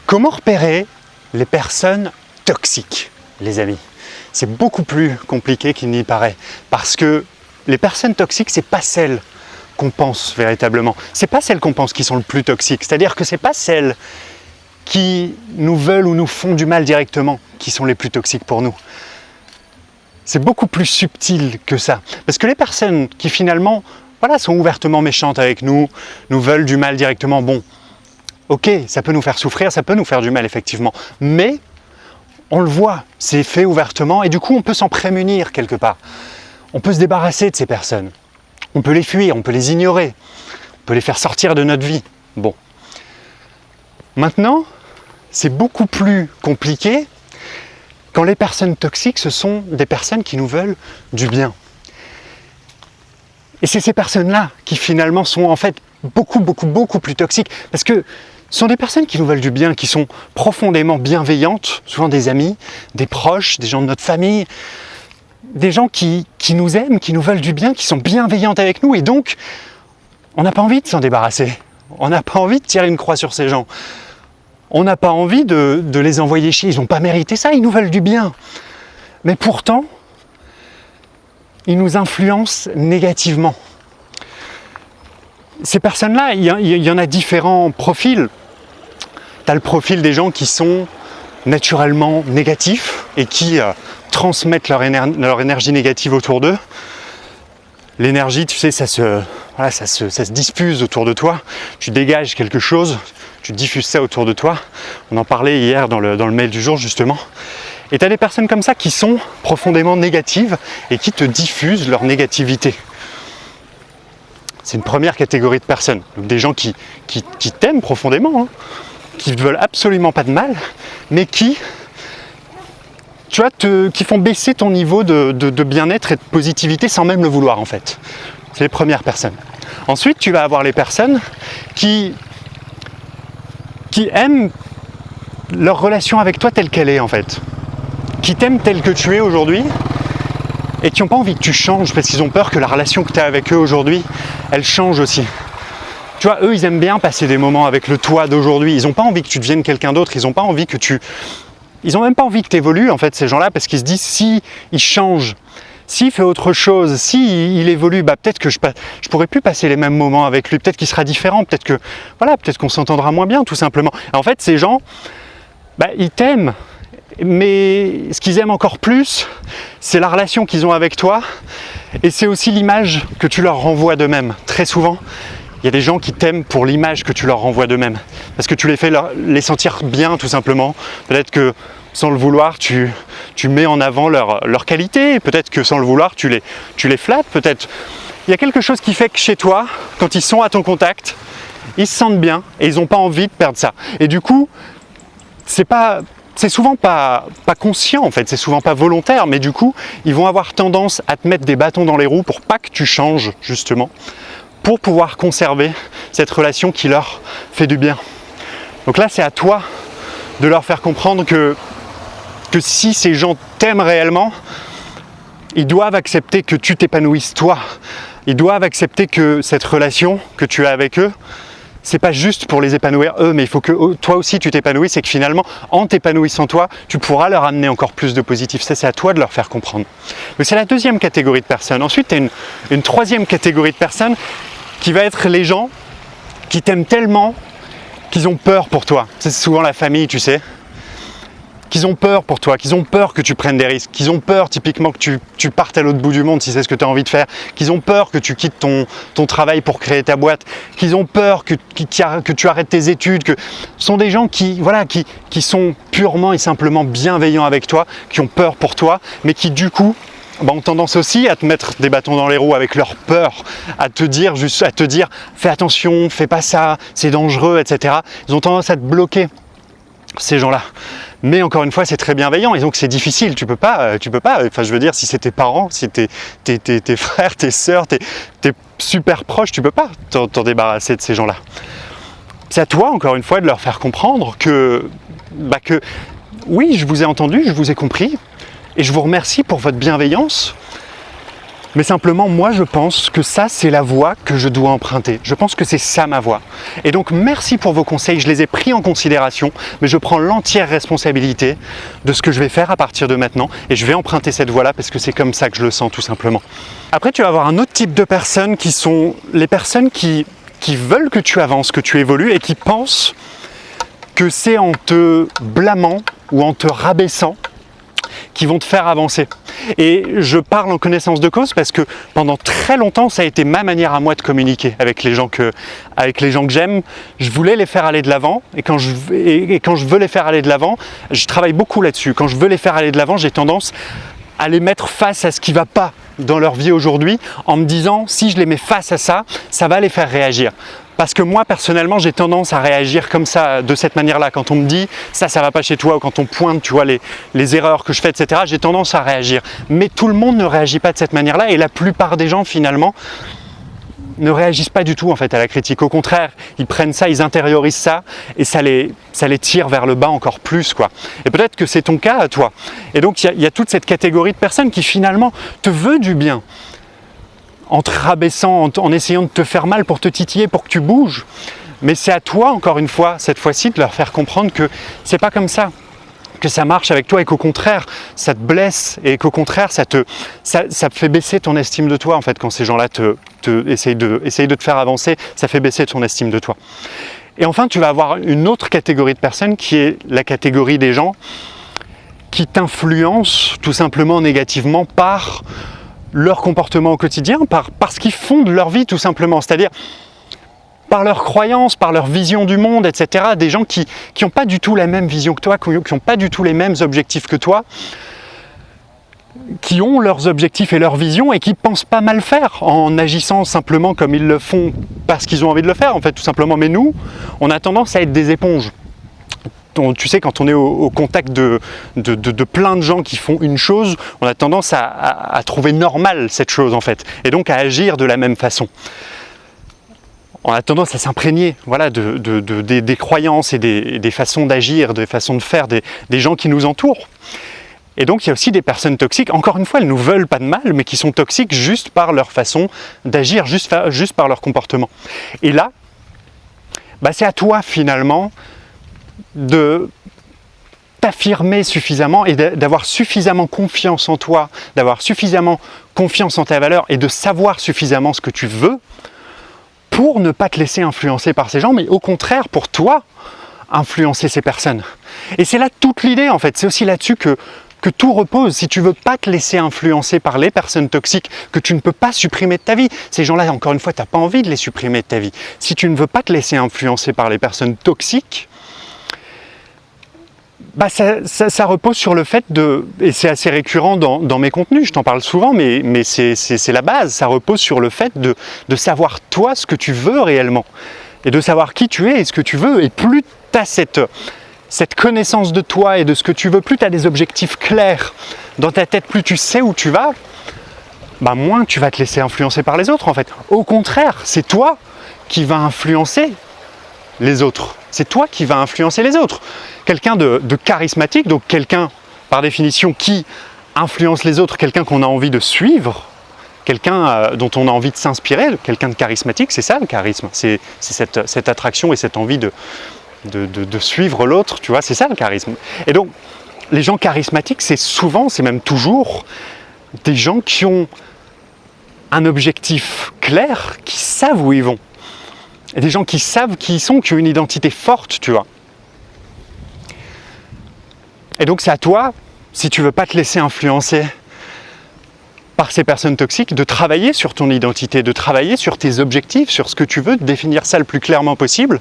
Comment repérer les personnes toxiques, les amis? C'est beaucoup plus compliqué qu'il n'y paraît, parce que les personnes toxiques, c'est pas celles qu'on pense véritablement. C'est pas celles qu'on pense qui sont le plus toxiques, c'est-à-dire que c'est pas celles qui nous veulent ou nous font du mal directement qui sont les plus toxiques pour nous. C'est beaucoup plus subtil que ça, parce que les personnes qui finalement sont ouvertement méchantes avec nous, nous veulent du mal directement, bon, ok, ça peut nous faire souffrir, ça peut nous faire du mal effectivement, mais on le voit, c'est fait ouvertement et du coup on peut s'en prémunir quelque part. On peut se débarrasser de ces personnes, on peut les fuir, on peut les ignorer, on peut les faire sortir de notre vie. Bon. Maintenant, c'est beaucoup plus compliqué quand les personnes toxiques, ce sont des personnes qui nous veulent du bien. Et c'est ces personnes-là qui finalement sont en fait beaucoup plus toxiques, parce que ce sont des personnes qui nous veulent du bien, qui sont profondément bienveillantes, souvent des amis, des proches, des gens de notre famille, des gens qui nous aiment, qui nous veulent du bien, qui sont bienveillantes avec nous, et donc on n'a pas envie de s'en débarrasser, on n'a pas envie de tirer une croix sur ces gens, on n'a pas envie de les envoyer chier, ils n'ont pas mérité ça, ils nous veulent du bien. Mais pourtant, ils nous influencent négativement. Ces personnes-là, il y en a différents profils. Tu as le profil des gens qui sont naturellement négatifs et qui transmettent leur énergie négative autour d'eux. L'énergie, tu sais, ça se diffuse autour de toi. Tu dégages quelque chose, tu diffuses ça autour de toi. On en parlait hier dans le mail du jour, justement. Et tu as des personnes comme ça qui sont profondément négatives et qui te diffusent leur négativité. C'est une première catégorie de personnes. Donc des gens qui t'aiment profondément, hein, qui ne veulent absolument pas de mal, mais qui font baisser ton niveau de bien-être et de positivité sans même le vouloir en fait. C'est les premières personnes. Ensuite, tu vas avoir les personnes qui aiment leur relation avec toi telle qu'elle est en fait. Qui t'aiment tel que tu es aujourd'hui et qui n'ont pas envie que tu changes parce qu'ils ont peur que la relation que tu as avec eux aujourd'hui, elle change aussi. Tu vois, eux, ils aiment bien passer des moments avec le toi d'aujourd'hui. Ils n'ont pas envie que tu deviennes quelqu'un d'autre. Ils n'ont pas envie que ils n'ont même pas envie que tu évolues, en fait, ces gens-là, parce qu'ils se disent, si il change, s'il fait autre chose, s'il évolue, peut-être que je pourrais plus passer les mêmes moments avec lui. Peut-être qu'il sera différent. Peut-être qu'on s'entendra moins bien, tout simplement. Et en fait, ces gens, ils t'aiment. Mais ce qu'ils aiment encore plus, c'est la relation qu'ils ont avec toi et c'est aussi l'image que tu leur renvoies d'eux-mêmes. Très souvent, il y a des gens qui t'aiment pour l'image que tu leur renvoies d'eux-mêmes. Parce que tu les fais les sentir bien tout simplement. Peut-être que sans le vouloir, tu mets en avant leur qualité. Peut-être que sans le vouloir, tu les flattes. Peut-être. Il y a quelque chose qui fait que chez toi, quand ils sont à ton contact, ils se sentent bien et ils n'ont pas envie de perdre ça. Et du coup, c'est souvent pas conscient en fait, c'est souvent pas volontaire, mais du coup, ils vont avoir tendance à te mettre des bâtons dans les roues pour pas que tu changes, justement, pour pouvoir conserver cette relation qui leur fait du bien. Donc là, c'est à toi de leur faire comprendre que si ces gens t'aiment réellement, ils doivent accepter que tu t'épanouisses toi. Ils doivent accepter que cette relation que tu as avec eux, c'est pas juste pour les épanouir eux, mais il faut que toi aussi tu t'épanouisses et que finalement, en t'épanouissant toi, tu pourras leur amener encore plus de positif. Ça, c'est à toi de leur faire comprendre. Mais c'est la deuxième catégorie de personnes. Ensuite, tu as une troisième catégorie de personnes qui va être les gens qui t'aiment tellement qu'ils ont peur pour toi. C'est souvent la famille, tu sais. Qu'ils ont peur pour toi, qu'ils ont peur que tu prennes des risques, qu'ils ont peur typiquement que tu partes à l'autre bout du monde si c'est ce que tu as envie de faire, qu'ils ont peur que tu quittes ton travail pour créer ta boîte, qu'ils ont peur que tu arrêtes tes études, que ce sont des gens qui sont purement et simplement bienveillants avec toi, qui ont peur pour toi, mais qui du coup ont tendance aussi à te mettre des bâtons dans les roues avec leur peur, à te dire fais attention, fais pas ça, c'est dangereux, etc. Ils ont tendance à te bloquer, ces gens-là. Mais encore une fois, c'est très bienveillant et donc c'est difficile. Tu peux pas. Enfin, je veux dire, si c'est tes parents, si tes frères, tes sœurs, t'es super proche, tu peux pas t'en débarrasser de ces gens-là. C'est à toi, encore une fois, de leur faire comprendre que oui, je vous ai entendu, je vous ai compris et je vous remercie pour votre bienveillance. Mais simplement, moi, je pense que ça, c'est la voie que je dois emprunter. Je pense que c'est ça ma voie. Et donc, merci pour vos conseils. Je les ai pris en considération, mais je prends l'entière responsabilité de ce que je vais faire à partir de maintenant. Et je vais emprunter cette voie-là parce que c'est comme ça que je le sens, tout simplement. Après, tu vas avoir un autre type de personnes qui sont les personnes qui veulent que tu avances, que tu évolues et qui pensent que c'est en te blâmant ou en te rabaissant qui vont te faire avancer. Et je parle en connaissance de cause parce que pendant très longtemps, ça a été ma manière à moi de communiquer avec les gens que j'aime. Je voulais les faire aller de l'avant et quand je veux les faire aller de l'avant, je travaille beaucoup là-dessus. Quand je veux les faire aller de l'avant, j'ai tendance à les mettre face à ce qui ne va pas dans leur vie aujourd'hui en me disant si je les mets face à ça, ça va les faire réagir. Parce que moi, personnellement, j'ai tendance à réagir comme ça, de cette manière-là. Quand on me dit « ça va pas chez toi » ou quand on pointe, tu vois, les erreurs que je fais, etc., j'ai tendance à réagir. Mais tout le monde ne réagit pas de cette manière-là et la plupart des gens, finalement, ne réagissent pas du tout en fait à la critique. Au contraire, ils prennent ça, ils intériorisent ça et ça les tire vers le bas encore plus, quoi. Et peut-être que c'est ton cas à toi. Et donc, il y a toute cette catégorie de personnes qui, finalement, te veut du bien. En te rabaissant, en essayant de te faire mal pour te titiller, pour que tu bouges. Mais c'est à toi, encore une fois, cette fois-ci, de leur faire comprendre que c'est pas comme ça, que ça marche avec toi et qu'au contraire, ça te blesse et qu'au contraire, ça fait baisser ton estime de toi, en fait, quand ces gens-là essayent de te faire avancer, ça fait baisser ton estime de toi. Et enfin, tu vas avoir une autre catégorie de personnes qui est la catégorie des gens qui t'influencent tout simplement négativement par leur comportement au quotidien, par ce qu'ils font de leur vie tout simplement, c'est-à-dire par leurs croyances, par leur vision du monde, etc. Des gens qui n'ont pas du tout la même vision que toi, qui n'ont pas du tout les mêmes objectifs que toi, qui ont leurs objectifs et leurs visions et qui ne pensent pas mal faire en agissant simplement comme ils le font parce qu'ils ont envie de le faire, en fait, tout simplement. Mais nous, on a tendance à être des éponges. Tu sais, quand on est au contact de plein de gens qui font une chose, on a tendance à trouver normale cette chose en fait, et donc à agir de la même façon. On a tendance à s'imprégner, voilà, des croyances et des façons d'agir, des façons de faire des gens qui nous entourent. Et donc il y a aussi des personnes toxiques, encore une fois, elles ne nous veulent pas de mal, mais qui sont toxiques juste par leur façon d'agir, juste par leur comportement. Et là, c'est à toi finalement de t'affirmer suffisamment et d'avoir suffisamment confiance en toi, d'avoir suffisamment confiance en ta valeur et de savoir suffisamment ce que tu veux pour ne pas te laisser influencer par ces gens, mais au contraire pour toi influencer ces personnes. Et c'est là toute l'idée en fait, c'est aussi là-dessus que tout repose. Si tu ne veux pas te laisser influencer par les personnes toxiques que tu ne peux pas supprimer de ta vie, ces gens-là, encore une fois, tu n'as pas envie de les supprimer de ta vie. Si tu ne veux pas te laisser influencer par les personnes toxiques, ça repose sur le fait et c'est assez récurrent dans mes contenus, je t'en parle souvent, mais c'est la base, ça repose sur le fait de savoir toi ce que tu veux réellement, et de savoir qui tu es et ce que tu veux, et plus tu as cette connaissance de toi et de ce que tu veux, plus tu as des objectifs clairs dans ta tête, plus tu sais où tu vas, moins tu vas te laisser influencer par les autres en fait. Au contraire, c'est toi qui vas influencer les autres. C'est toi qui vas influencer les autres. Quelqu'un de charismatique, donc quelqu'un par définition qui influence les autres, quelqu'un qu'on a envie de suivre, quelqu'un dont on a envie de s'inspirer, quelqu'un de charismatique, c'est ça le charisme, c'est cette attraction et cette envie de suivre l'autre, tu vois, c'est ça le charisme. Et donc, les gens charismatiques, c'est même toujours des gens qui ont un objectif clair, qui savent où ils vont. Et des gens qui savent qui ils sont, qui ont une identité forte, tu vois. Et donc c'est à toi, si tu veux pas te laisser influencer par ces personnes toxiques, de travailler sur ton identité, de travailler sur tes objectifs, sur ce que tu veux, de définir ça le plus clairement possible,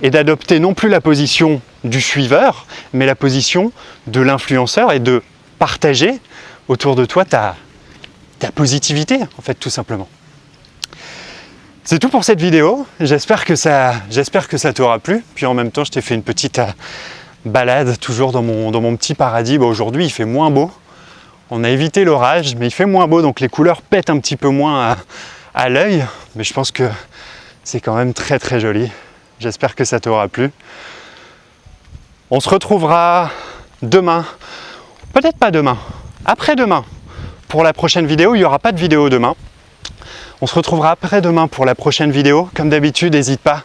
et d'adopter non plus la position du suiveur, mais la position de l'influenceur et de partager autour de toi ta positivité, en fait, tout simplement. C'est tout pour cette vidéo, j'espère que ça t'aura plu, puis en même temps je t'ai fait une petite balade toujours dans mon petit paradis. Aujourd'hui il fait moins beau, on a évité l'orage, mais il fait moins beau, donc les couleurs pètent un petit peu moins à l'œil, mais je pense que c'est quand même très très joli. J'espère que ça t'aura plu. On se retrouvera demain, peut-être pas demain, après-demain, pour la prochaine vidéo. Il n'y aura pas de vidéo demain. On se retrouvera après-demain pour la prochaine vidéo. Comme d'habitude, n'hésite pas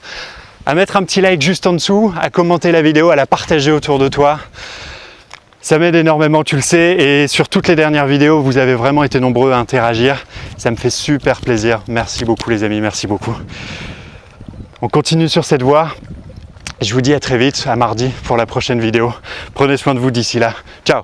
à mettre un petit like juste en dessous, à commenter la vidéo, à la partager autour de toi. Ça m'aide énormément, tu le sais, et sur toutes les dernières vidéos, vous avez vraiment été nombreux à interagir. Ça me fait super plaisir. Merci beaucoup les amis, merci beaucoup. On continue sur cette voie. Je vous dis à très vite, à mardi pour la prochaine vidéo. Prenez soin de vous d'ici là. Ciao!